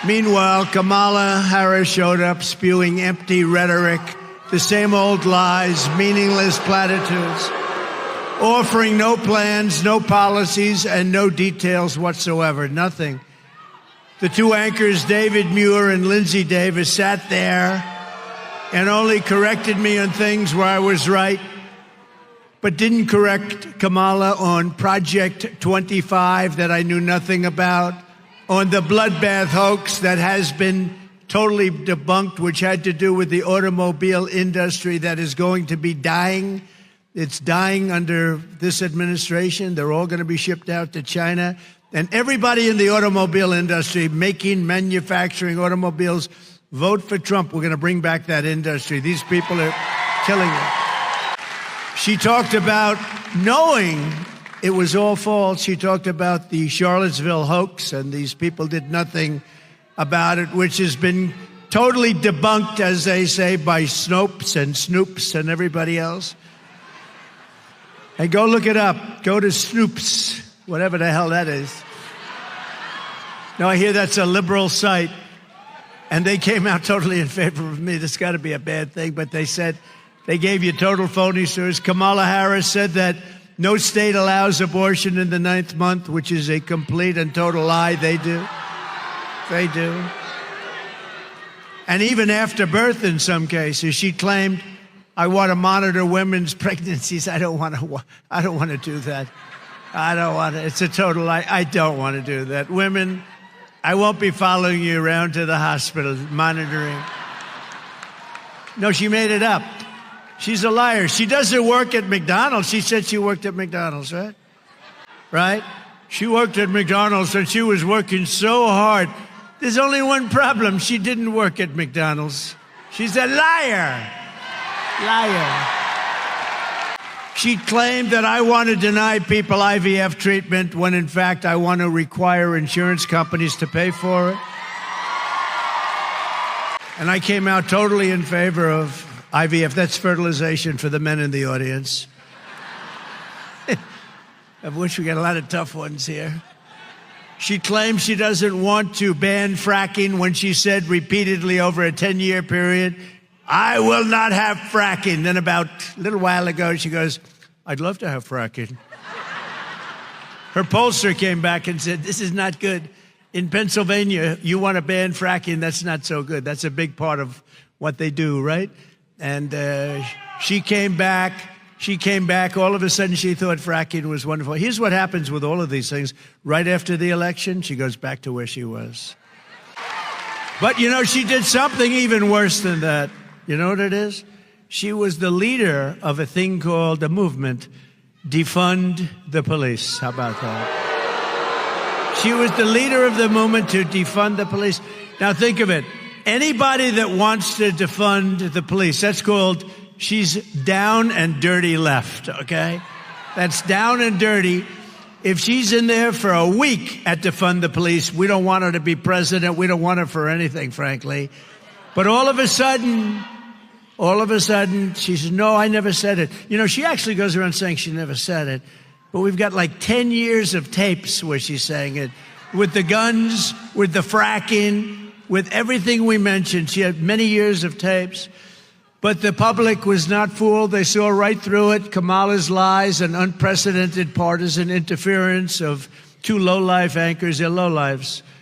Meanwhile, Kamala Harris showed up spewing empty rhetoric, the same old lies, meaningless platitudes, offering no plans, no policies, and no details whatsoever, nothing. The two anchors, David Muir and Lindsay Davis, sat there and only corrected me on things where I was right, but didn't correct Kamala on Project 25 that I knew nothing about, on the bloodbath hoax that has been totally debunked, which had to do with the automobile industry that is going to be dying. It's dying under this administration. They're all going to be shipped out to China. And everybody in the automobile industry making, manufacturing automobiles, vote for Trump. We're going to bring back that industry. These people are killing it. She talked about knowing it was all false. She talked about the Charlottesville hoax, and these people did nothing about it, which has been totally debunked, as they say, by Snopes and Snoops and everybody else. And go look it up. Go to Snoops, whatever the hell that is. Now, I hear that's a liberal site, and they came out totally in favor of me. This got to be a bad thing, but they said they gave you total phony stories. Kamala Harris said that no state allows abortion in the 9th month, which is a complete and total lie. They do. They do. And even after birth in some cases, she claimed, I want to monitor women's pregnancies. I don't want to do that. I don't want to. It's a total lie. I don't want to do that. Women, I won't be following you around to the hospital monitoring. No, she made it up. She's a liar. She doesn't work at McDonald's. She said she worked at McDonald's, right? Right? She worked at McDonald's and she was working so hard. There's only one problem. She didn't work at McDonald's. She's a liar. Liar. She claimed that I want to deny people IVF treatment when, in fact, I want to require insurance companies to pay for it. And I came out totally in favor of IVF. That's fertilization for the men in the audience. I wish we got a lot of tough ones here. She claims she doesn't want to ban fracking when she said repeatedly over a 10-year period, I will not have fracking. Then about a little while ago, she goes, I'd love to have fracking. Her pollster came back and said, this is not good. In Pennsylvania, you want to ban fracking. That's not so good. That's a big part of what they do, right? And she came back. All of a sudden, she thought fracking was wonderful. Here's what happens with all of these things. Right after the election, she goes back to where she was. But, you know, she did something even worse than that. You know what it is? She was the leader of a thing called a movement, Defund the Police. How about that? She was the leader of the movement to defund the police. Now, think of it. Anybody that wants to defund the police, that's called, she's down and dirty left, okay? That's down and dirty. If she's in there for a week at defund the police, we don't want her to be president. We don't want her for anything, frankly. But all of a sudden, she says, no, I never said it. You know, she actually goes around saying she never said it. But we've got like 10 years of tapes where she's saying it. With the guns, with the fracking, with everything we mentioned. She had many years of tapes. But the public was not fooled. They saw right through it. Kamala's lies and unprecedented partisan interference of two low-life anchors. They're low-lives.